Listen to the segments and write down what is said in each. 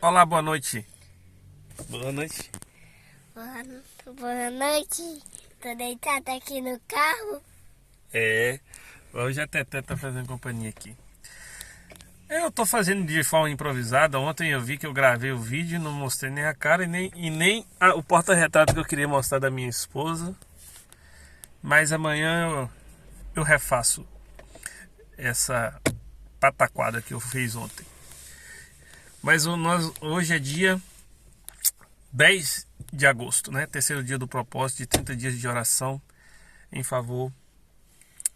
Olá, boa noite. Boa noite. Boa noite. Tô deitada aqui no carro. Hoje a Teté tá fazendo companhia aqui. Eu tô fazendo de forma improvisada. Ontem eu vi que eu gravei o vídeo e não mostrei nem a cara e nem o porta-retrato que eu queria mostrar da minha esposa. Mas amanhã eu refaço essa pataquada que eu fiz ontem. Mas hoje é dia 10 de agosto, né? Terceiro dia do propósito de 30 dias de oração em favor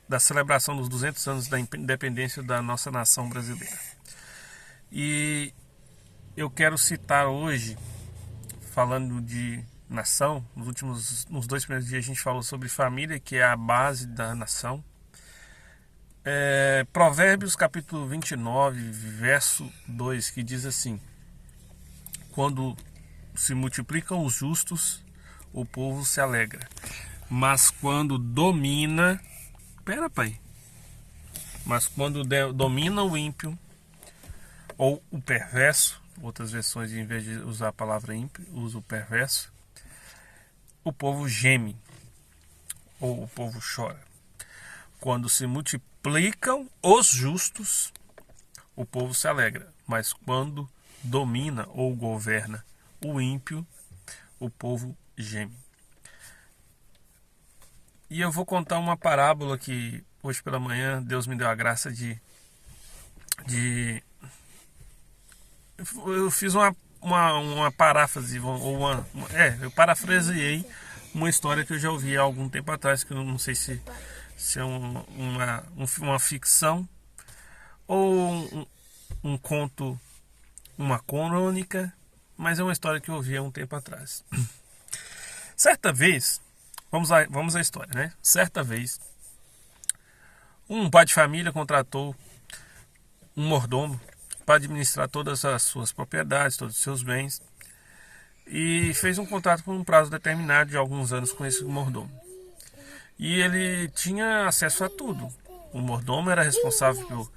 da celebração dos 200 anos da independência da nossa nação brasileira. E eu quero citar hoje, falando de nação, nos dois primeiros dias a gente falou sobre família, que é a base da nação. Provérbios capítulo 29, verso 2, que diz assim: quando se multiplicam os justos, o povo se alegra, mas quando domina... Pera, pai. Mas quando domina o ímpio ou o perverso, outras versões, em vez de usar a palavra ímpio, usa o perverso, o povo geme ou o povo chora. Quando se multiplicam os justos, o povo se alegra, mas quando domina ou governa o ímpio, o povo geme. E eu vou contar uma parábola que hoje pela manhã Deus me deu a graça de eu fiz uma paráfrase, eu parafraseei uma história que eu já ouvi há algum tempo atrás, que eu não sei se é uma ficção ou um conto, uma crônica, mas é uma história que eu ouvi há um tempo atrás. Certa vez, vamos à história, né? Certa vez, um pai de família contratou um mordomo para administrar todas as suas propriedades, todos os seus bens, e fez um contrato por um prazo determinado de alguns anos com esse mordomo. E ele tinha acesso a tudo. O mordomo era responsável por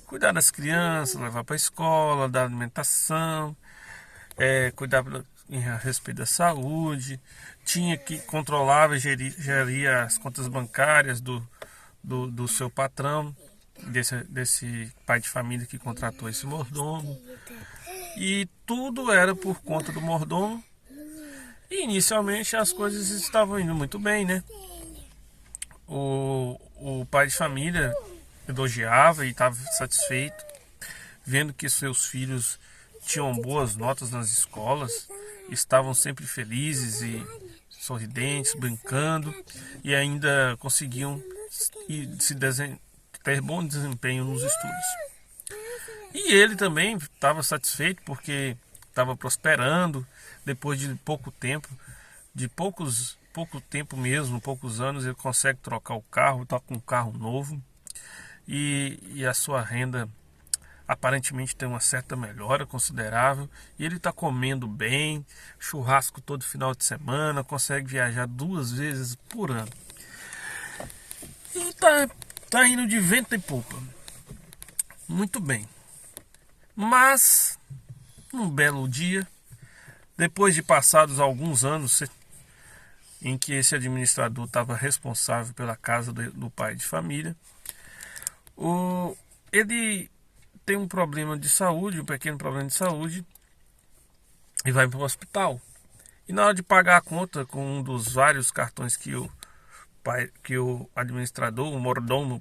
cuidar das crianças, levar para a escola, dar alimentação, cuidar a respeito da saúde, tinha que controlava e geria as contas bancárias do seu patrão, desse pai de família que contratou esse mordomo. E tudo era por conta do mordomo. E inicialmente as coisas estavam indo muito bem, né? O pai de família elogiava e estava satisfeito, vendo que seus filhos tinham boas notas nas escolas, estavam sempre felizes e sorridentes, brincando, e ainda conseguiam ter bom desempenho nos estudos. E ele também estava satisfeito porque estava prosperando depois de pouco tempo, pouco tempo mesmo, poucos anos, ele consegue trocar o carro, está com um carro novo e a sua renda aparentemente tem uma certa melhora considerável, e ele está comendo bem, churrasco todo final de semana, consegue viajar 2 vezes por ano. E tá indo de vento e popa. Muito bem. Mas, num belo dia, depois de passados alguns anos em que esse administrador estava responsável pela casa do pai de família, ele tem um problema de saúde, um pequeno problema de saúde, e vai para o hospital. E na hora de pagar a conta com um dos vários cartões que o administrador, o mordomo,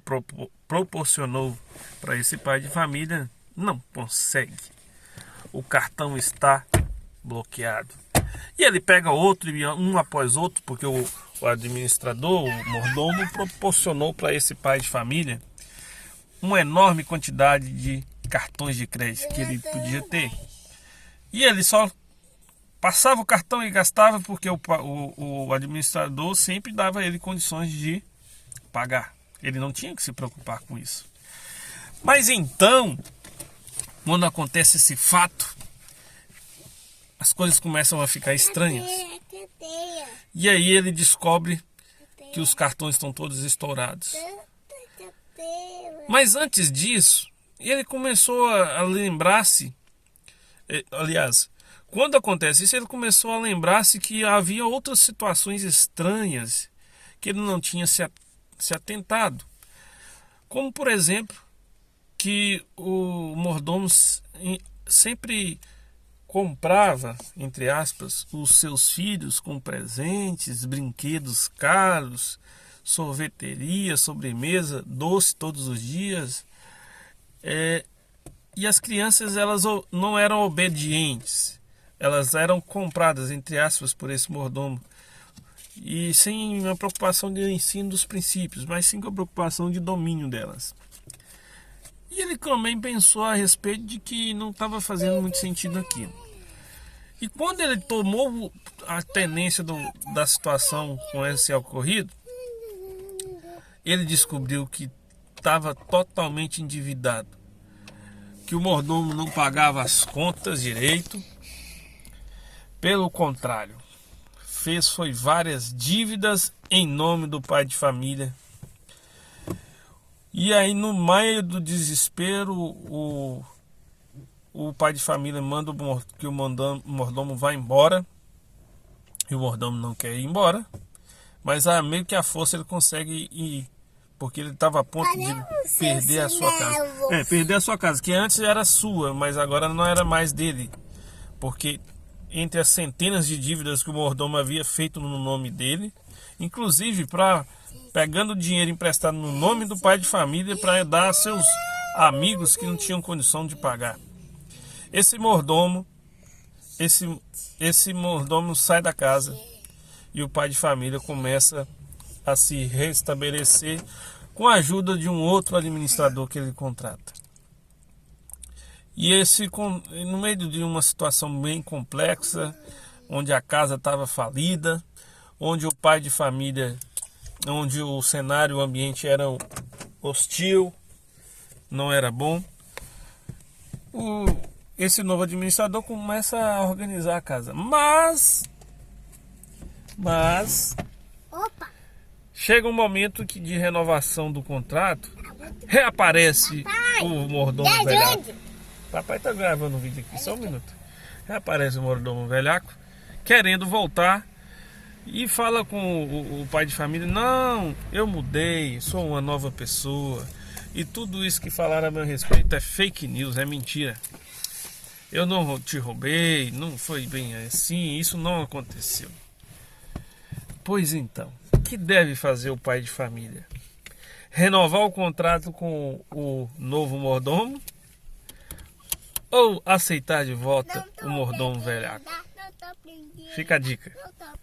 proporcionou para esse pai de família, não consegue. O cartão está bloqueado. E ele pega outro, um após outro, porque o administrador, o mordomo, proporcionou para esse pai de família uma enorme quantidade de cartões de crédito que ele podia ter. E ele só passava o cartão e gastava porque o administrador sempre dava a ele condições de pagar. Ele não tinha que se preocupar com isso. Mas então, quando acontece esse fato, as coisas começam a ficar estranhas. E aí ele descobre que os cartões estão todos estourados. Mas antes disso, ele começou a lembrar-se Aliás, quando acontece isso, ele começou a lembrar-se que havia outras situações estranhas que ele não tinha se atentado. Como, por exemplo, que o mordomo sempre comprava, entre aspas, os seus filhos com presentes, brinquedos caros, sorveteria, sobremesa, doce todos os dias. E as crianças, elas não eram obedientes, elas eram compradas, entre aspas, por esse mordomo, e sem uma preocupação de ensino dos princípios, mas sim com a preocupação de domínio delas. E ele também pensou a respeito de que não estava fazendo muito sentido aquilo. E quando ele tomou a tenência da situação com esse ocorrido, ele descobriu que estava totalmente endividado, que o mordomo não pagava as contas direito. Pelo contrário, foi várias dívidas em nome do pai de família. E aí, no meio do desespero, o pai de família manda que o mordomo vá embora. E o mordomo não quer ir embora, mas meio que à força ele consegue ir, porque ele estava a ponto de perder a sua casa. Perder a sua casa, que antes era sua, mas agora não era mais dele. Porque entre as centenas de dívidas que o mordomo havia feito no nome dele, inclusive pegando dinheiro emprestado no nome do pai de família para dar a seus amigos que não tinham condição de pagar. Esse mordomo sai da casa e o pai de família começa a se restabelecer com a ajuda de um outro administrador que ele contrata. E no meio de uma situação bem complexa, onde a casa estava falida, onde o pai de família, onde o cenário, o ambiente era hostil, não era bom, esse novo administrador começa a organizar a casa. Mas chega um momento de renovação do contrato, reaparece o mordomo velhaco. Papai tá gravando um vídeo aqui, só um minuto. Reaparece o mordomo velhaco, querendo voltar, e fala com o pai de família: não, eu mudei, sou uma nova pessoa, e tudo isso que falaram a meu respeito é fake news, é mentira. Eu não te roubei, não foi bem assim, isso não aconteceu. Pois então, o que deve fazer o pai de família? Renovar o contrato com o novo mordomo? Ou aceitar de volta o mordomo velhaco? Fica a dica.